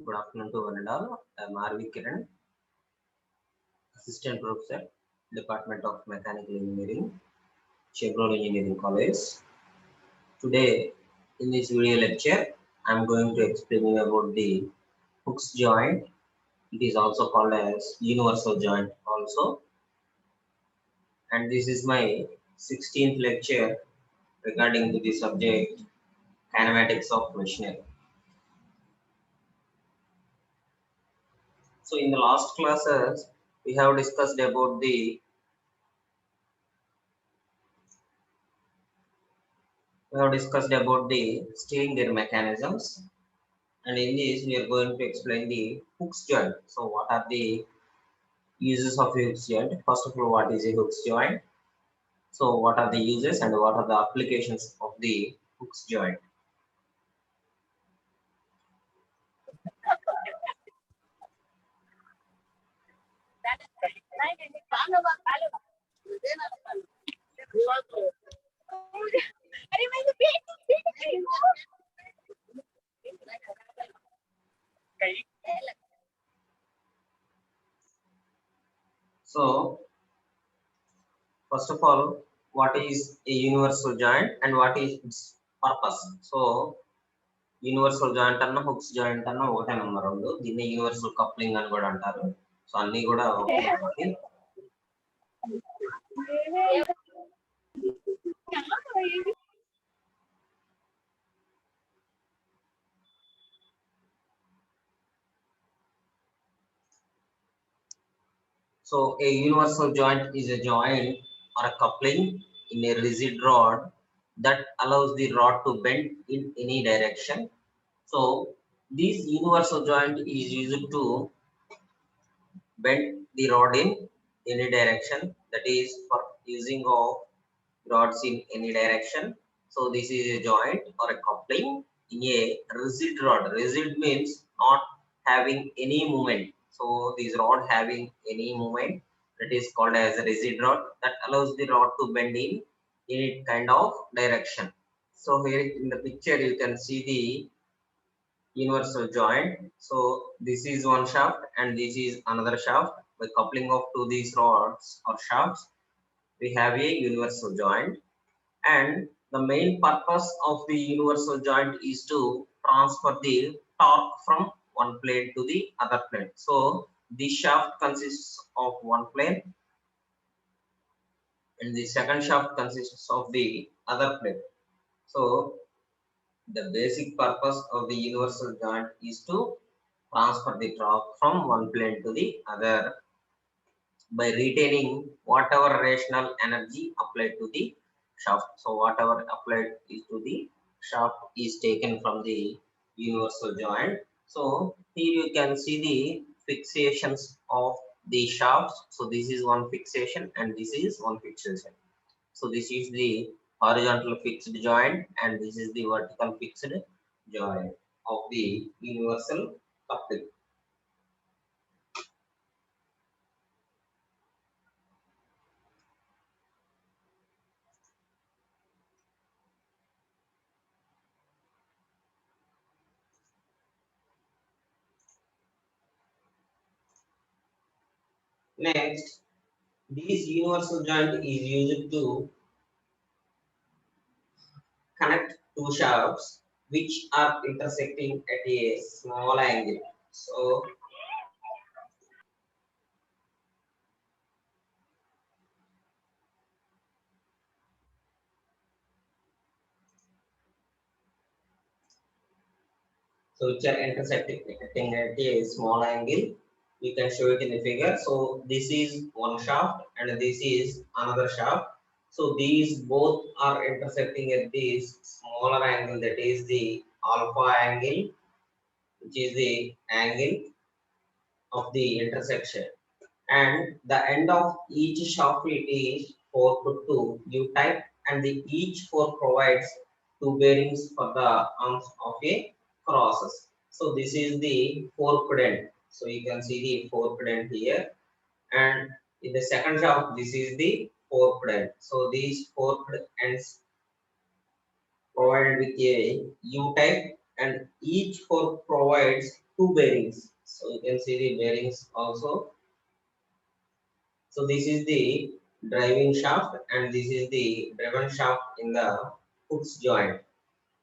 Good afternoon to one and all. I'm R.V. Kiran, Assistant Professor, Department of Mechanical Engineering, Chevron Engineering College. Today, in this video lecture, I'm going to explain you about the Hooke's joint. It is also called as universal joint also. And this is my 16th lecture regarding to the subject kinematics of machinery. So in the last classes, we have discussed about the steering gear mechanisms, and in this we are going to explain the Hooke's joint. So what are the uses of Hooke's joint? First of all, what is a Hooke's joint? So what are the uses and what are the applications of the Hooke's joint? So first of all, what is a universal joint and what is its purpose? So universal joint అన్న hooks joint అన్న ఒకటే number రెండు, దీన్ని universal coupling అని కూడా అంటారు. So అన్ని కూడా ఒకటే. So a universal joint is a joint or a coupling in a rigid rod that allows the rod to bend in any direction. So this universal joint is used to bend the rod in any direction, that is for using of rods in any direction. So this is a joint or a coupling in a rigid rod. Rigid means not having any movement. So this rod having any movement, that is called as a rigid rod, that allows the rod to bend in any kind of direction. So here in the picture you can see the universal joint. So this is one shaft and this is another shaft. By coupling of to these rods or shafts, we have a universal joint. And the main purpose of the universal joint is to transfer the torque from one plane to the other plane. So this shaft consists of one plane and the second shaft consists of the other plane. So the basic purpose of the universal joint is to transfer the torque from one plane to the other by retaining whatever rational energy applied to the shaft. So whatever applied is to the shaft is taken from the universal joint. So here you can see the fixations of the shafts. So this is one fixation and this is one fixation. So this is the horizontal fixed joint and this is the vertical fixed joint of the universal coupling. Next, this universal joint is used to connect two shafts which are intersecting at a small angle. So which are intersecting at a small angle. You can show it in the figure. So this is one shaft and this is another shaft. So these both are intersecting at this smaller angle, that is the alpha angle, which is the angle of the intersection. And the end of each shaft is 4 to 2 U type and the each 4 provides two bearings for the arms of a crosses. So this is the forked end. So you can see the forked end here, and in the second shaft this is the forked end. So these forked ends provided with a U type and each fork provides two bearings. So you can see the bearings also. So this is the driving shaft and this is the driven shaft in the hooks joint,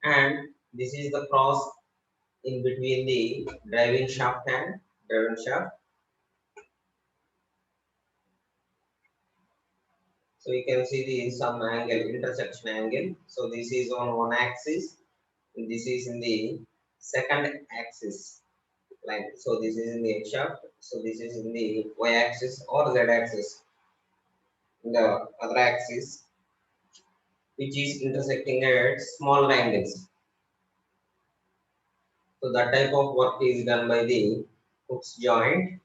and this is the cross in between the driving shaft and driven shaft. So you can see the some angle, intersection angle. So this is on one axis, and this is in the second axis. Like so, this is in the X shaft. So this is in the Y axis or Z axis. In the other axis, which is intersecting at small angles. So that type of work is done by the hooks joint.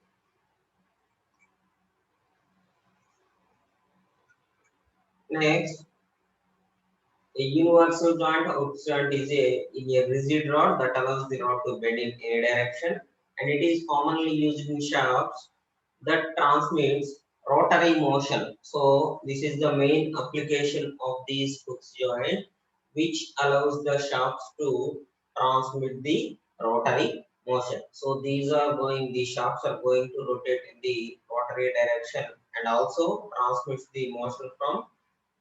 Next, a universal joint hooks joint is in a rigid rod that allows the rod to bend in any direction, and it is commonly used in shafts that transmits rotary motion. So this is the main application of these hooks joint, which allows the shafts to transmit the rotary motion. So the shafts are going to rotate in the rotary direction and also transmits the motion from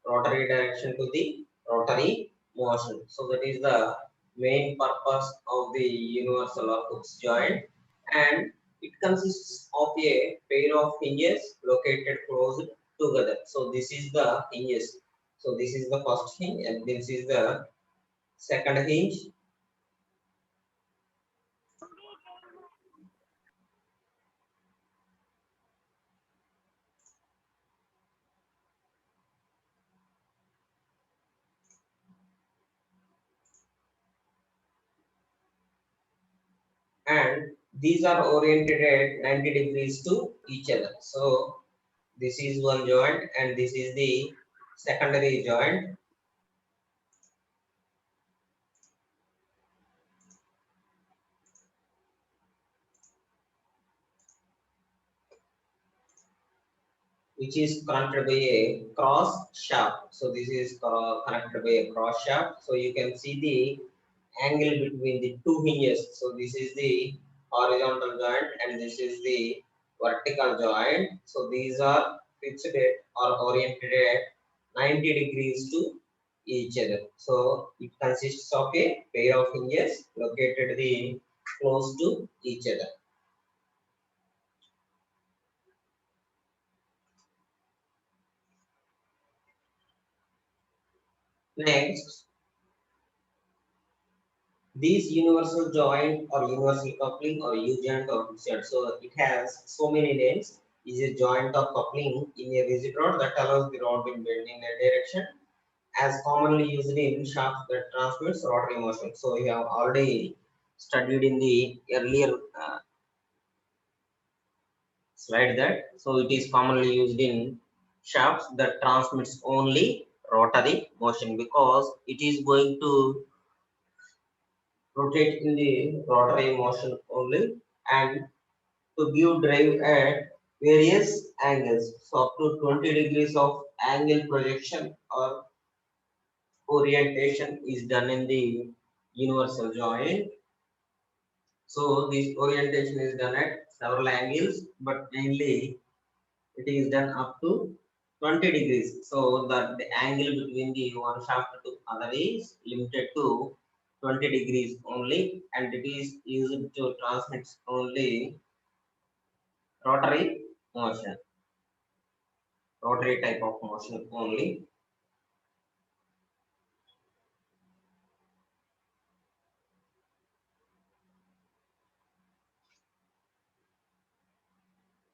rotary direction to the rotary motion. So that is the main purpose of the universal or hooks joint, and it consists of a pair of hinges located close together. So this is the hinges. So this is the first hinge and this is the second hinge, and these are oriented at 90 degrees to each other. So this is one joint and this is the secondary joint, which is connected by a cross shaft. So this is connected by a cross shaft. So you can see the angle between the two hinges. So this is the horizontal joint and this is the vertical joint. So these are fixed at or oriented at 90 degrees to each other. So it consists of a pair of hinges located close to each other. Next, these universal joint or universal coupling or U-joint or hook joint. So it has so many names. Is a joint of coupling in a rigid rod that allows the rod to bend in a direction, as commonly used in shafts that transmits rotary motion. So we have already studied in the earlier slide that. So it is commonly used in shafts that transmits only rotary motion because it is going to rotate in the rotary motion only, and to give drive at various angles. So up to 20 degrees of angle projection or orientation is done in the universal joint. So this orientation is done at several angles, but mainly it is done up to 20 degrees. So that the angle between the one shaft to other is limited to 20 degrees only, and it is used to transmit only rotary motion, rotary type of motion only.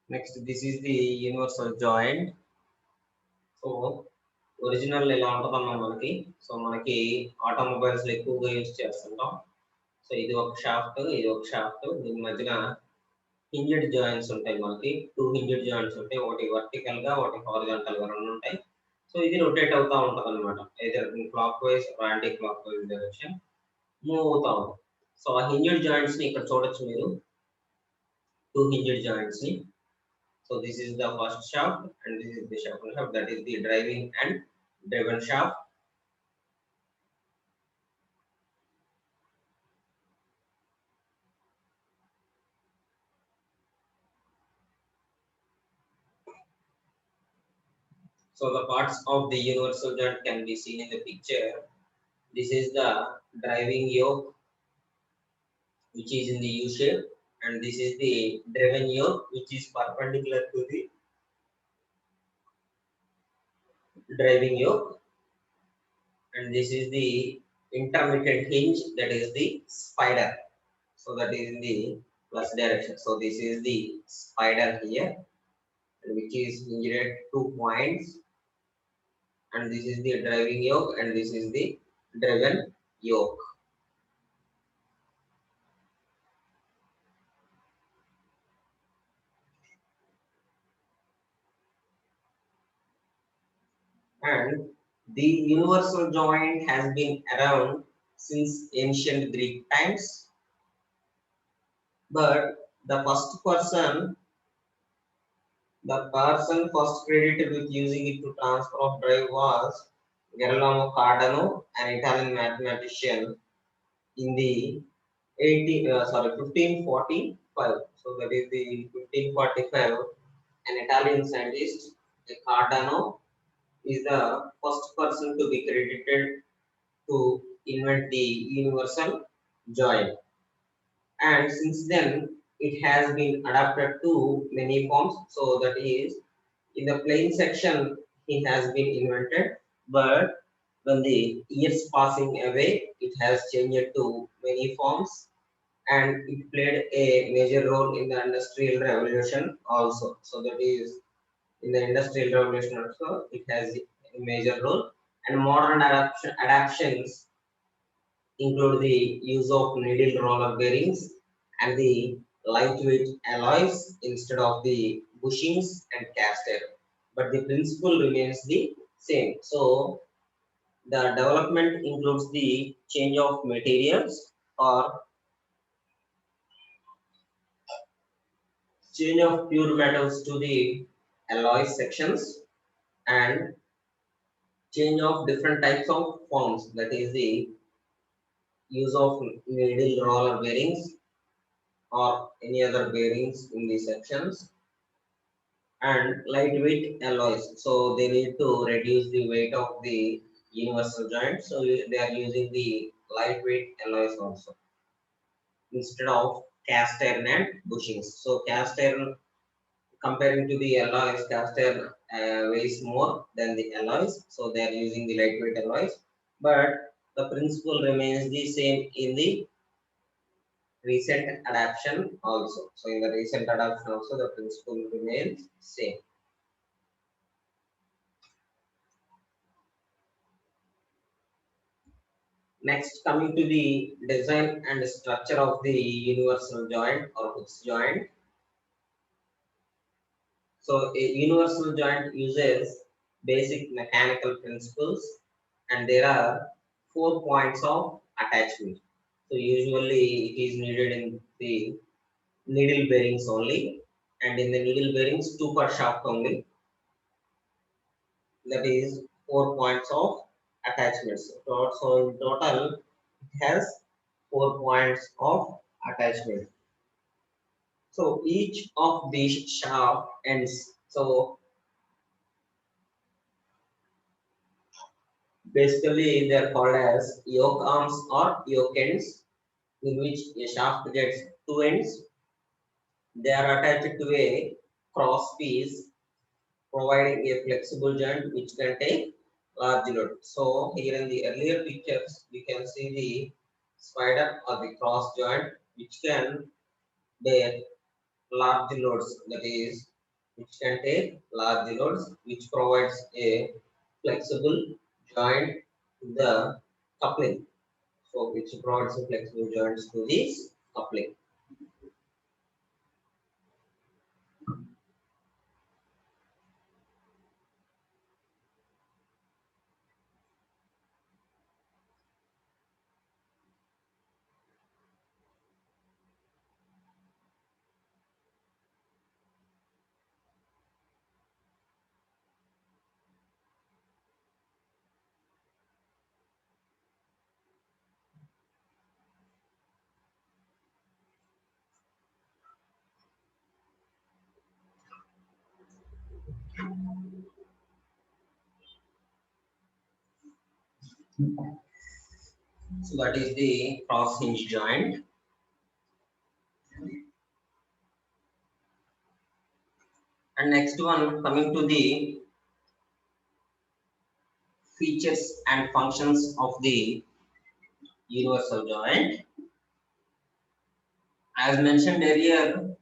Next, this is the universal joint. So original ఎలా ఉంటుందమ్మా మనకి, so మనకి automobiles లో ఎక్కువగా use చేస్తుంటాం. So ఇది ఒక shaft, ఇది ఒక షాఫ్ట్, దీని మధ్యన హింజ్డ్ జాయింట్స్ ఉంటాయి. మనకి టూ హింజ్డ్ జాయింట్స్ ఉంటాయి, ఒకటి వర్టికల్ గా ఒకటి హారిజాంటల్ గా రెండు ఉంటాయి. సో ఇది రొటేట్ అవుతా ఉంటది అనమాట, either clock wise or anti clock wise direction move అవుతా ఉంటుంది. సో ఆ హింజ్డ్ జాయింట్స్ ని ఇక్కడ చూడొచ్చు మీరు, టూ హింజ్డ్ జాయింట్స్ ని. So this is the first shaft and this is the second shaft, that is the driving and driven shaft. So the parts of the universal joint can be seen in the picture. This is the driving yoke, which is in the U shape, and this is the driven yoke, which is perpendicular to the driving yoke, and this is the intermittent hinge, that is the spider. So that is in the plus direction. So this is the spider here, which is hinged at 2 points, and this is the driving yoke, and this is the driven yoke. And the universal joint has been around since ancient Greek times, but the person first credited with using it to transfer of drive was Girolamo Cardano, an Italian mathematician, in the 1545. So that is the 1545. An Italian scientist, Cardano, is the first person to be credited to invent the universal joint. And since then, it has been adapted to many forms. So that is, in the plane section, it has been invented, but when the years passing away, it has changed to many forms, and it played a major role in the industrial revolution also. So that is, in the industrial revolution also, it has a major role. And modern adaptations include the use of needle roller bearings and the lightweight alloys instead of the bushings and cast iron. But the principle remains the same. So the development includes the change of materials or change of pure metals to the alloy sections, and change of different types of forms, that is the use of needle roller bearings or any other bearings in the sections, and lightweight alloys. So they need to reduce the weight of the universal joint. So they are using the lightweight alloys also instead of cast iron and bushings. So cast iron, comparing to the alloys, cast iron weighs more than the alloys. So they are using the lightweight alloys, but the principle remains the same in the recent adaptation also. So in the recent adaptation also, the principle remains same. Next, coming to the design and structure of the universal joint or Hooke's joint. So a universal joint uses basic mechanical principles, and there are 4 points of attachment. So usually it is needed in the needle bearings only, and in the needle bearings 2 per shaft only. That is 4 points of attachments. So in total it has 4 points of attachment. So each of these shaft ends. So basically they are called as yoke arms or yoke ends, in which a shaft gets two ends. They are attached to a cross piece, providing a flexible joint which can take large load. So here in the earlier pictures, we can see the spider or the cross joint which can bear large loads, that is, which can take large loads, which provides a flexible joint to the coupling. So which provides a flexible joints to this coupling. So that is the cross hinge joint. And next one, coming to the features and functions of the universal joint. As mentioned earlier,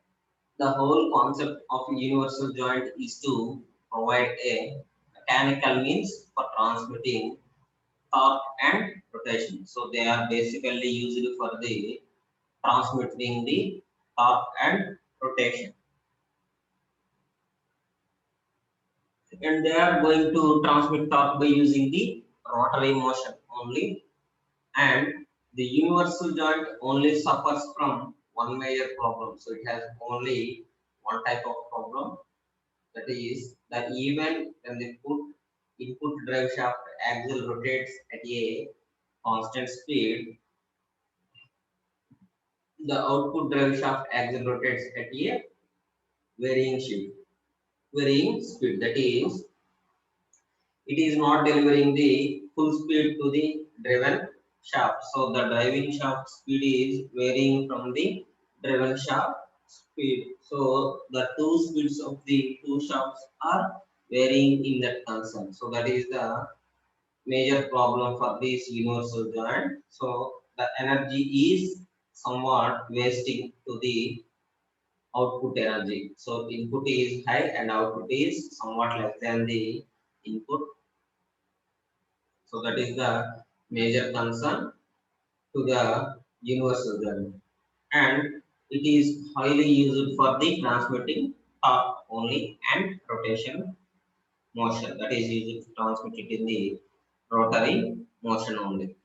the whole concept of universal joint is to provide a mechanical means for transmitting torque and rotation. So they are basically used for the transmitting the torque and rotation. And they are going to transmit torque by using the rotary motion only. And the universal joint only suffers from one major problem. So it has only one type of problem, that is that even when the input drive shaft axle rotates at a constant speed, the output drive shaft axle rotates at a varying speed. Varying speed, that is, it is not delivering the full speed to the driven shaft. So the driving shaft speed is varying from the driven shaft speed. So the two speeds of the two shafts are varying in that concern. So that is the major problem for this universal joint. So the energy is somewhat wasting to the output energy. So input is high and output is somewhat less than the input. So that is the major concern to the universal joint. And it is highly used for the transmitting torque only and rotation motion. That is used to transmit it in the rotary motion only.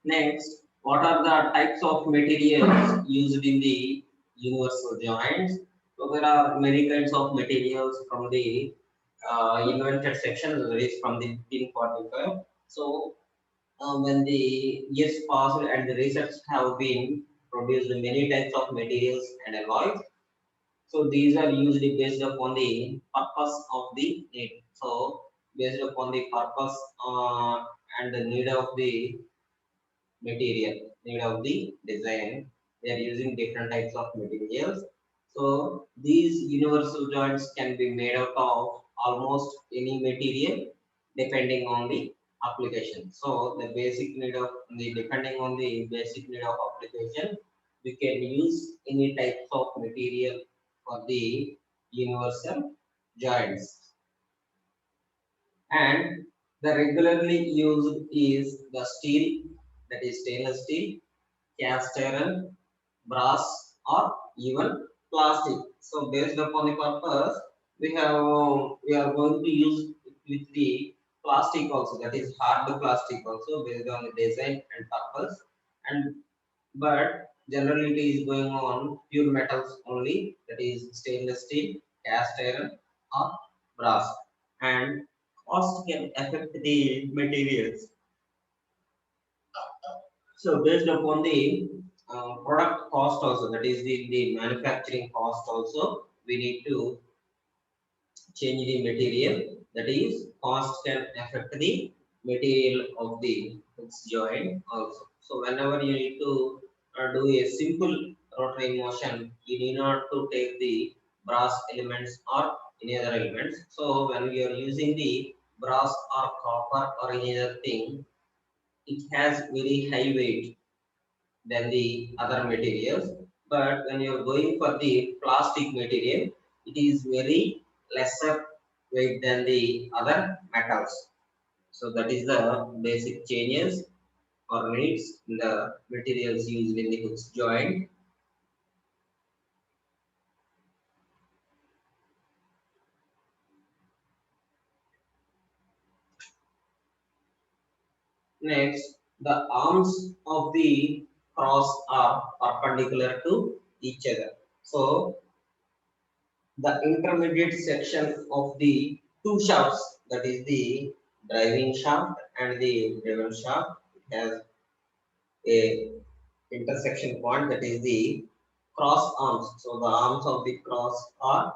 Next, what are the types of materials used in the universal joints? So there are many kinds of materials from the invented section, that is from the 1545. So when the years passed and the research have been produced many types of materials and alloys. So these are usually based upon the purpose of the need. So based upon the purpose and the need of the material, need of the design, they are using different types of materials. So these universal joints can be made out of almost any material depending on the application. So the basic need of the depending on the basic need of application, we can use any types of material for the universal joints. And the regularly used is the steel, that is stainless steel, cast iron, brass, or even plastic. So based upon the purpose, we are going to use it with the plastic also, that is hard plastic also based on the design and purpose. And but generally it is going on pure metals only, that is stainless steel, cast iron, or brass. And cost can affect the materials. So based upon the product cost also, that is the manufacturing cost also, we need to change the material. That is cost can affect the material of the fixed joint also. So whenever you need to do a simple rotary motion, you need not to take the brass elements or any other elements. So when we are using the brass or copper or any other thing, it has very high weight than the other materials. But when you're going for the plastic material, it is very lesser weight than the other metals. So that is the basic changes or needs in the materials used in the hooks joint. Next, the arms of the cross are perpendicular to each other. So the intermediate section of the two shafts, that is the driving shaft and the driven shaft. It has a intersection point, that is the cross arms. So the arms of the cross are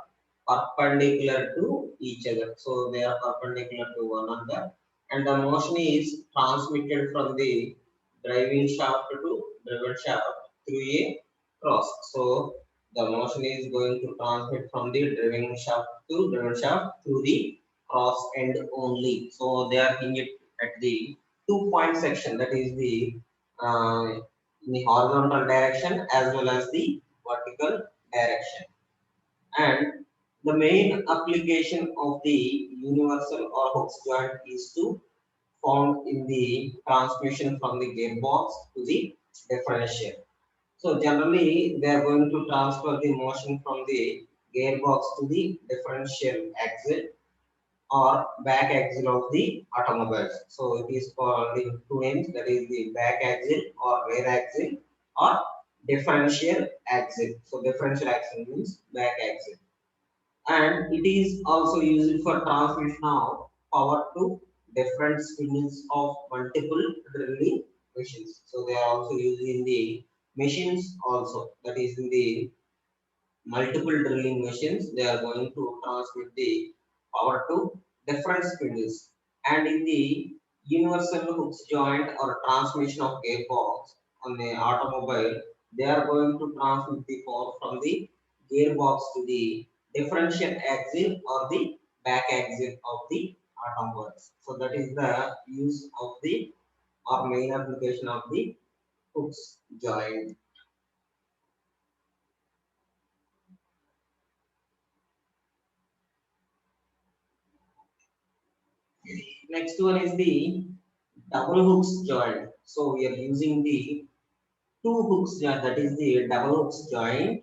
perpendicular to each other. So they are perpendicular to one another, and the motion is transmitted from the driving shaft to driven shaft through a cross. So the motion is going to transmit from the driving shaft to driven shaft through the cross end only. So they are hinged at the 2 point section, that is the uh, in the horizontal direction as well as the vertical direction. And the main application of the universal or Hooke's joint is to found in the transmission from the gearbox to the differential. So generally they are going to transfer the motion from the gearbox to the differential axle or back axle of the automobiles. So it is called in two names, that is the back axle or rear axle or differential axle. So differential axle means back axle. And it is also used for transmission of power to different spindles of multiple drilling machines. So they are also used in the machines also, that is in the multiple drilling machines. They are going to transmit the power to different spindles. And in the universal hooks joint or transmission of gearbox on the automobile, they are going to transmit the power from the gearbox to the differential axle or the back axle of the automobiles. So that is the use of the or main application of the hooks joint. Next one is the double hooks joint. So we are using the two hooks joint, that is the double hooks joint.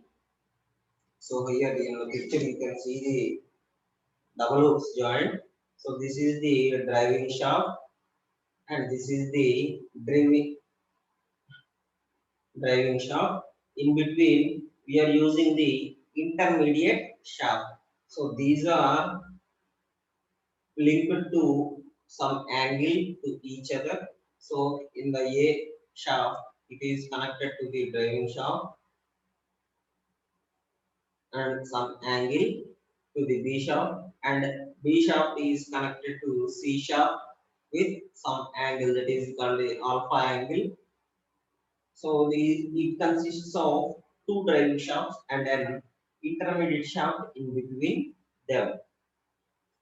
So here in the picture you can see the double hooks joint. So this is the driving shaft and this is the driving shaft. In between we are using the intermediate shaft. So these are linked to some angle to each other. So in the A shaft, it is connected to the driving shaft and some angle to the B shaft, and B shaft is connected to C shaft with some angle, that is called the alpha angle. So it consists of two driving shafts and an intermediate shaft in between them.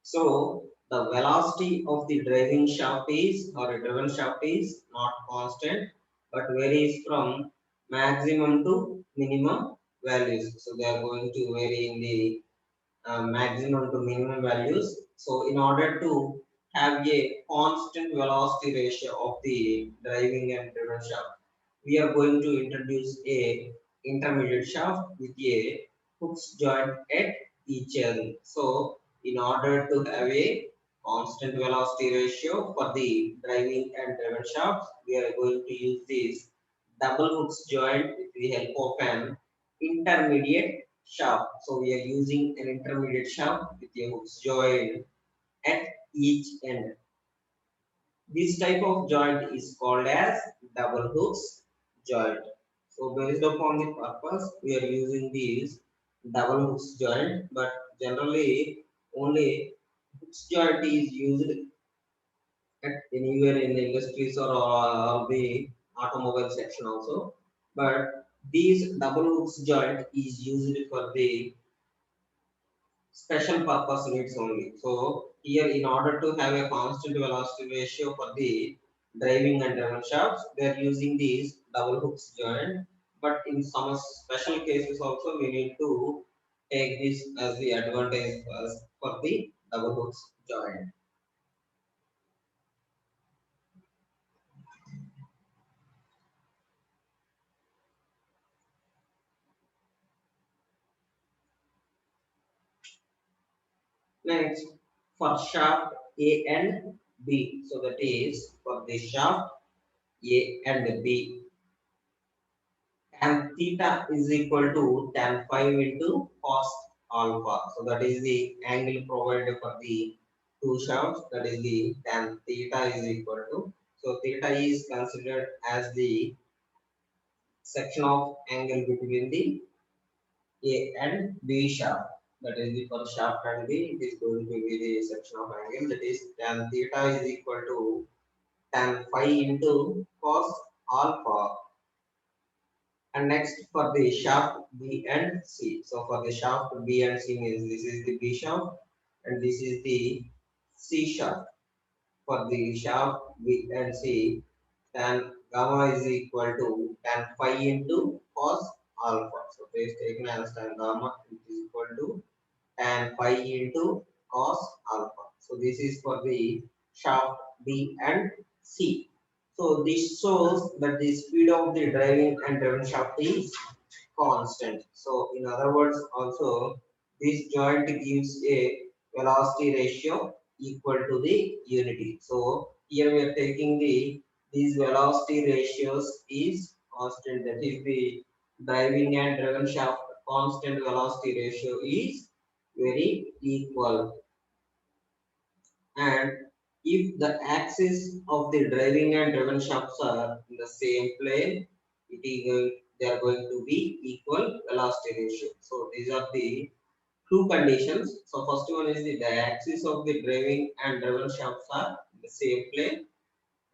So the velocity of the driving shaft is or a driven shaft is not constant but varies from maximum to minimum values. So they are going to vary in the maximum to minimum values. So in order to have a constant velocity ratio of the driving and driven shaft, we are going to introduce a intermediate shaft with a hooks joint at each end. So in order to have a constant velocity ratio for the driving and driven shafts, we are going to use this double hooks joint with the help of an intermediate shaft. So we are using an intermediate shaft with a hooks joint at each end. This type of joint is called as double hooks joint. So based upon the purpose, we are using these double hooks joint, but generally only hooks joint is used at anywhere in the industries or the automobile section also. But these double hooks joint is used for the special purpose needs only. So here in order to have a constant velocity ratio for the driving and driven shafts, they are using these double hooks joint. But in some special cases also we need to take this as the advantage for the double hooks joint. Next, for shaft A and B, so that is for the shaft A and B, tan theta is equal to tan phi into cos alpha. So that is the angle provided for the two shafts, that is the tan theta is equal to. So theta is considered as the section of angle between the A and B shaft. That is the first shaft and B. It is going to be the section of angle. That is tan theta is equal to tan phi into cos alpha. And next for the shaft B and C. So for the shaft B and C means this is the B shaft and this is the C shaft. For the shaft B and C, tan gamma is equal to tan phi into cos alpha. So it is taken as tan gamma is equal to tan phi into cos alpha. So this is for the shaft B and C. So this shows that the speed of the driving and driven shaft is constant. So in other words, also this joint gives a velocity ratio equal to the unity. So here we are taking these velocity ratios is constant. That is the driving and driven shaft constant velocity ratio is very equal. And if the axis of the driving and driven shafts are in the same plane, it is they are going to be equal velocity ratio. So these are the two conditions. So first one is the axis of the driving and driven shafts are in the same plane.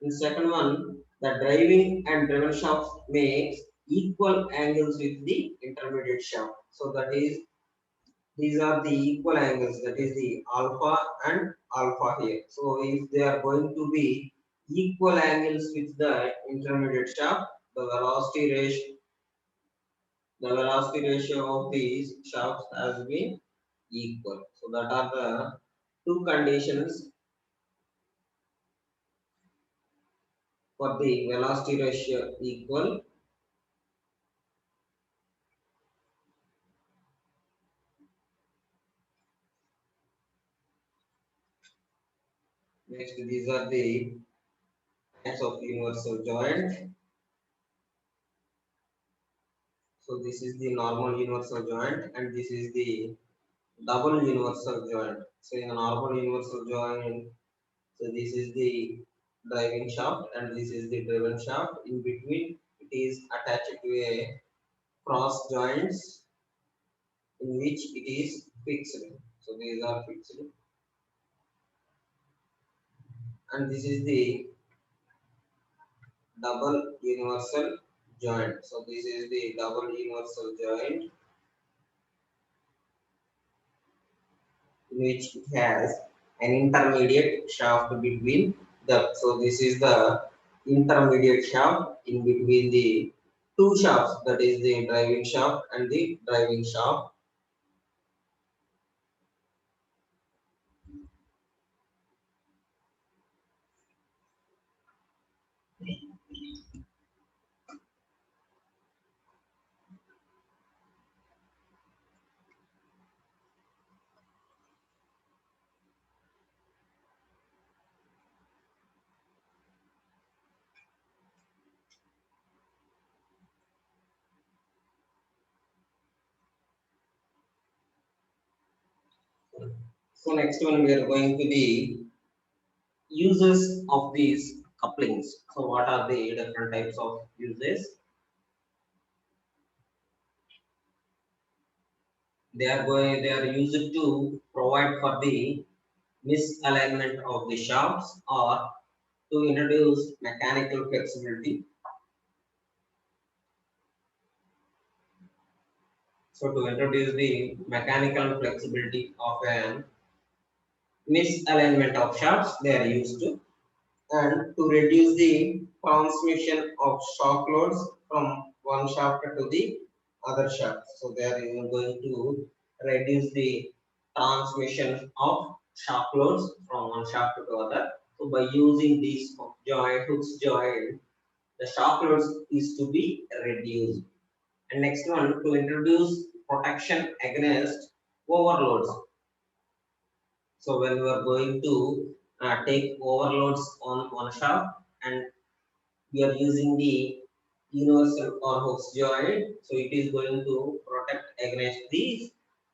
And second one, the driving and driven shafts makes equal angles with the intermediate shaft. So that is these are the equal angles, that is the alpha and alpha here. So if they are going to be equal angles with the intermediate shaft, the velocity ratio of these shafts has been equal. So that are the two conditions for the velocity ratio equal. Next, these are the types of universal joint. So this is the normal universal joint and this is the double universal joint. So in a normal universal joint, so this is the driving shaft and this is the driven shaft. In between, it is attached to a cross joints in which it is fixed. So these are fixed, and this is the double universal joint. So this is the double universal joint in which it has an intermediate shaft between them. So this is the intermediate shaft in between the two shafts, that is the driving shaft and the driving shaft. So next one we are going to the uses of these couplings. So what are the different types of uses? They are used to provide for the misalignment of the shafts or to introduce mechanical flexibility. So to introduce the mechanical flexibility of an misalignment of shafts, they are used to, and to reduce the transmission of shock loads from one shaft to the other shaft. So they are going to reduce the transmission of shock loads from one shaft to other. So by using these hooks joint, the shock loads is to be reduced. And next one, to introduce protection against overloads. So when we are going to take overloads on one shaft and we are using the universal or hooks joint, so it is going to protect against these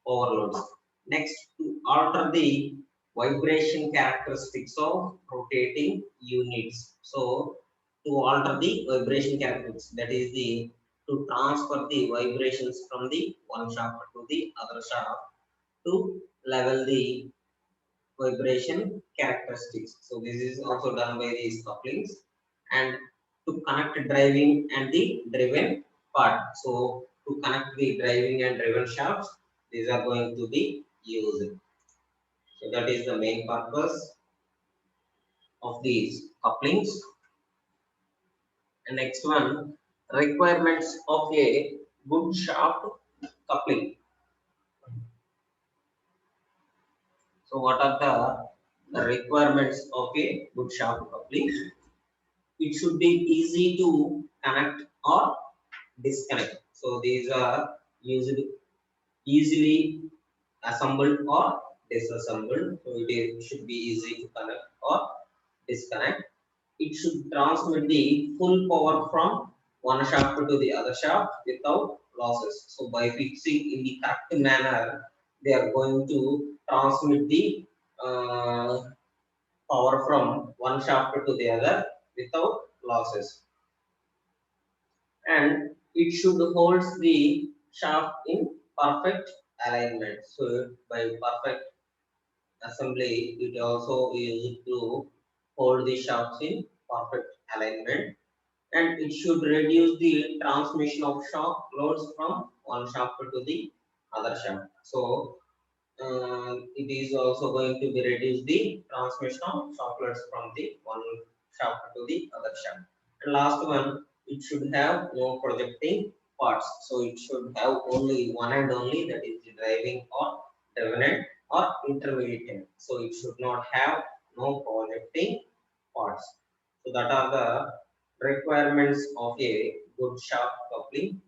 overloads. Next, to alter the vibration characteristics of rotating units. So to alter the vibration characteristics, that is the to transfer the vibrations from the one shaft to the other shaft to level the vibration characteristics. So this is also done by these couplings and to connect driving and the driven part. So to connect the driving and driven shafts, these are going to be used. So that is the main purpose of these couplings. And next one, requirements of a good shaft coupling. So what are the requirements of a good shaft coupling? It should be easy to connect or disconnect. So these are usually easily assembled or disassembled. So it should be easy to connect or disconnect. It should transmit the full power from one shaft to the other shaft without losses. So by fixing in the correct manner, they are going to transmit the uh, power from one shaft to the other without losses. And it should hold the shaft in perfect alignment. So by perfect assembly, it also is to hold the shafts in perfect alignment, and it should reduce the transmission of shock loads from one shaft to the other shaft. So it is also going to be reduce the transmission of shock loads from the one shaft to the other shaft. And last one, it should have no projecting parts. So it should have only one and only, that is the driving or driven end or intermediate end. So it should not have no projecting parts. So that are the requirements of a good shaft coupling.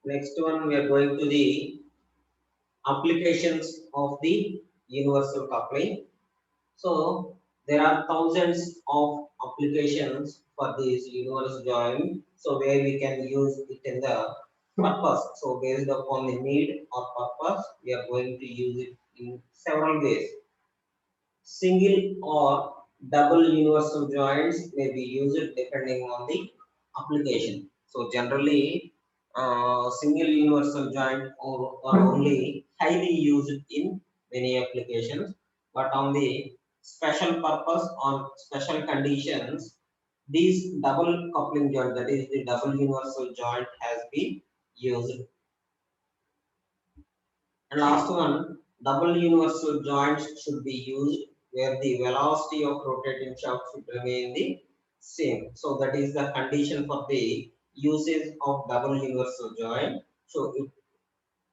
Next one, we are going to the applications of the universal coupling. So there are thousands of applications for this universal joint. So where we can use it in the purpose. So based upon the need or purpose, we are going to use it in several ways. Single or double universal joints may be used depending on the application. So generally, single universal joint are only highly used in many applications, but on the special purpose on special conditions, these double coupling joint, that is the double universal joint, has been used. And last one, double universal joints should be used where the velocity of rotating shaft should remain the same. So that is the condition for the usage of double universal joint. So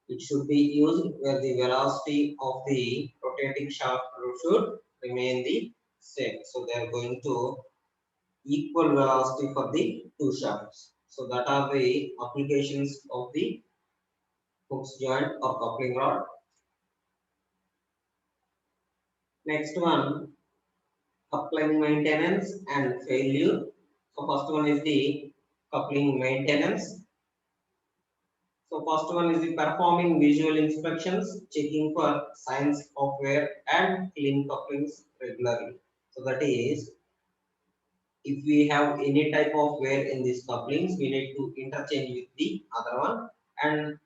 it should be used where the velocity of the rotating shaft should remain the same. So they are going to equal velocity for the two shafts. So that are the applications of the Hooke's joint or coupling rod. Next one, coupling maintenance and failure. So first one is the coupling maintenance. So first one is the performing visual inspections, checking for signs of wear and clean couplings regularly. So that is, if we have any type of wear in these couplings, we need to interchange with the other one, and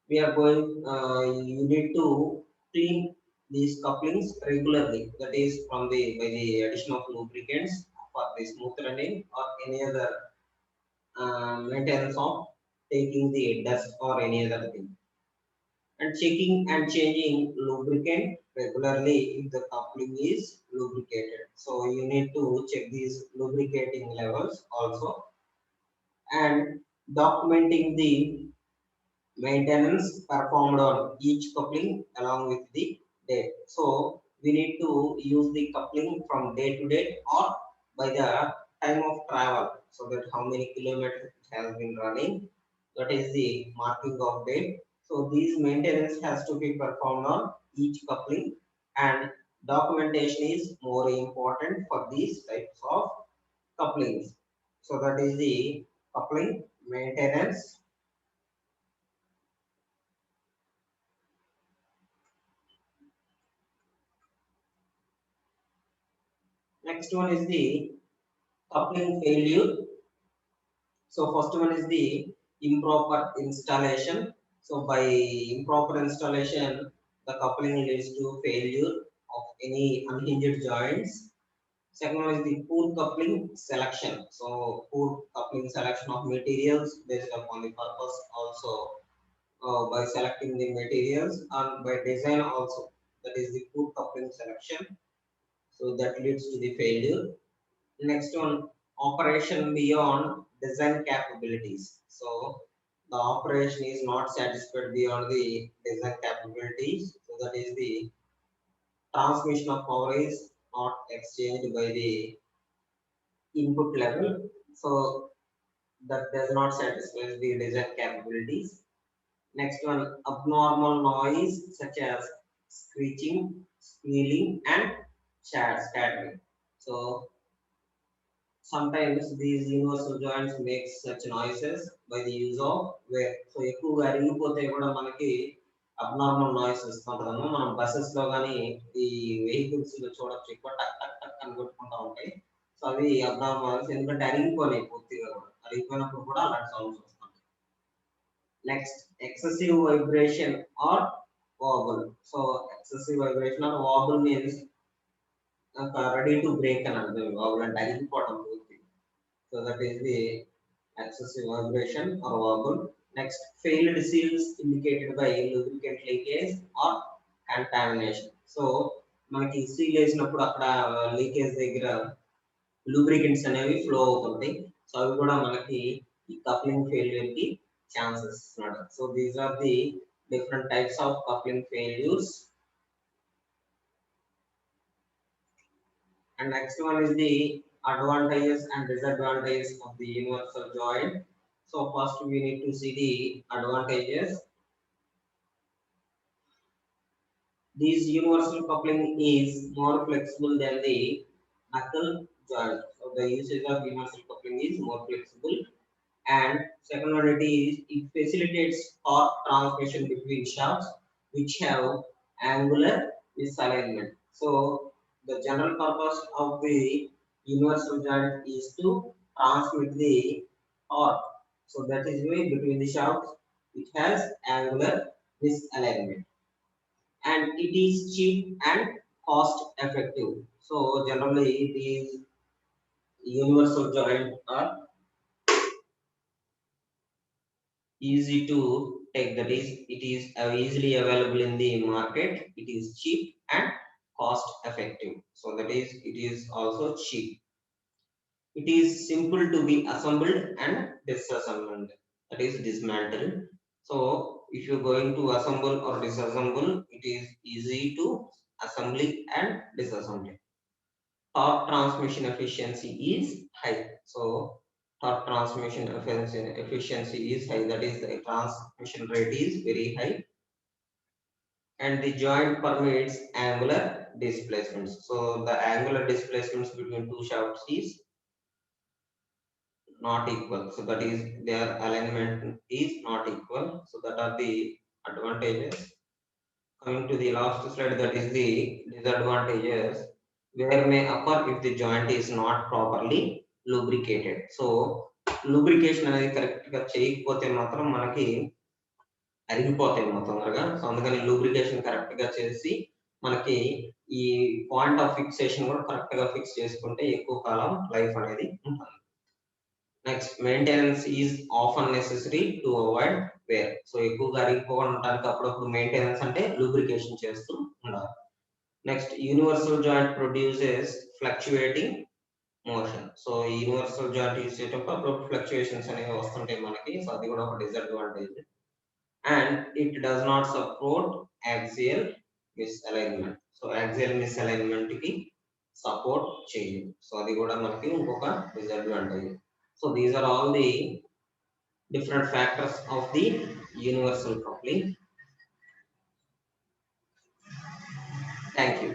we are going. You need to clean these couplings regularly. That is from the by the addition of lubricants for the smooth running or any other maintenance of taking the dust or any other thing. And checking and changing lubricant regularly if the coupling is lubricated. So you need to check these lubricating levels also, and documenting the maintenance performed on each coupling along with the date. So we need to use the coupling from day to day or by the time of travel, so that how many kilometers it has been running. That is the marking of date. So these maintenance has to be performed on each coupling, and documentation is more important for these types of couplings. So that is the coupling maintenance. Next one is the coupling failure. So first one is the improper installation. So by improper installation, the coupling leads to failure of any unhinged joints. Second one is the poor coupling selection. So poor coupling selection of materials based upon the purpose also, by selecting the materials and by design also. That is the poor coupling selection. So that leads to the failure. Next one, operation beyond design capabilities. So the operation is not satisfied beyond the design capabilities. So that is the transmission of power is not exchanged by the input level. So that does not satisfy the design capabilities. Next one, abnormal noise such as screeching, squealing, and scattering. So sometimes these universal joints make such noises by the use of wear. So ఎక్కువగా అరిగిపోతే కూడా మనకి abnormal noise వస్తుంటుందమ్మా. మనం buses లో కానీ ఈ vehicles లో చూడొచ్చు, ఎక్కువ టక్ టక్ టక్ అని కొట్టుకుంటా ఉంటాయి. సో అవి అబ్నార్మల్ నాయిస్, ఎందుకంటే అరిగిపోయినాయి పూర్తిగా కూడా. అరిగిపోయినప్పుడు కూడా అలాంటి సౌండ్స్ వస్తుంటాయి. Next, excessive vibration or wobble. So excessive vibration or wobble means ready to break అని అర్థం. wobble అంటే అరిగిపోవడం పూర్తి. So that is the excessive vibration or wobble. Next, failed seals indicated by lubricant leakage or contamination. So మనకి seal వేసినప్పుడు అక్కడ leakage దగ్గర lubricants అనేవి flow అవుతుంటాయి. సో అవి కూడా మనకి ఈ కప్లింగ్ ఫెయిల్యూర్ కి ఛాన్సెస్ అన్నమాట. So these are the different types of coupling failures. And next one is the advantages and disadvantages of the universal joint. So first we need to see the advantages. This universal coupling is more flexible than the knuckle joint. So the usage of universal coupling is more flexible. And second one, it facilitates torque transmission between shafts which have angular misalignment. So the general purpose of the universal joint is to transmit the torque. So that is why between the shafts it has angular misalignment, and it is cheap and cost effective. So generally these universal joint are easy to take, that is it is easily available in the market, it is cheap and cost effective. So that is it is also cheap. It is simple to be assembled and disassembled, that is dismantled. So if you're going to assemble or disassemble, it is easy to assembly and disassembly. Torque transmission efficiency is high. So torque transmission efficiency is high, that is the transmission rate is very high. And the joint permits angular displacements. So the angular displacements between two shafts is not equal. So that is their alignment is not equal. So that are the advantages. Coming to the last slide, that is the disadvantages, where may occur if the joint is not properly lubricated. So lubrication అనేది correct గా చేయకపోతే మాత్రం మనకి అరిగిపోతాయి తొందరగా. So అందుకని lubrication correct గా చేసి మనకి ఈ పాయింట్ ఆఫ్ ఫిక్సేషన్ కూడా కరెక్ట్ గా ఫిక్స్ చేసుకుంటే ఎక్కువ కాలం లైఫ్ అనేది ఉంటుంది. Next, maintenance is often necessary to avoid wear. So ఎక్కువగా అరిగిపోకుండా ఉండడానికి అప్పుడప్పుడు మెయింటెనెన్స్ అంటే లూబ్రికేషన్ చేస్తూ ఉండాలి. Next, universal joint produces fluctuating motion. So ఈ యూనివర్సల్ జాయింట్ యూజ్ చేసేటప్పుడు అప్పుడప్పుడు ఫ్లక్చుయేషన్స్ అనేవి వస్తుంటాయి మనకి. సో అది కూడా ఒక disadvantage. And it does not support axial misalignment. So axial misalignment ki support చేయదు. సో అది కూడా మనకి ఇంకొక disadvantage. So these are all the different factors of the universal coupling. Thank you.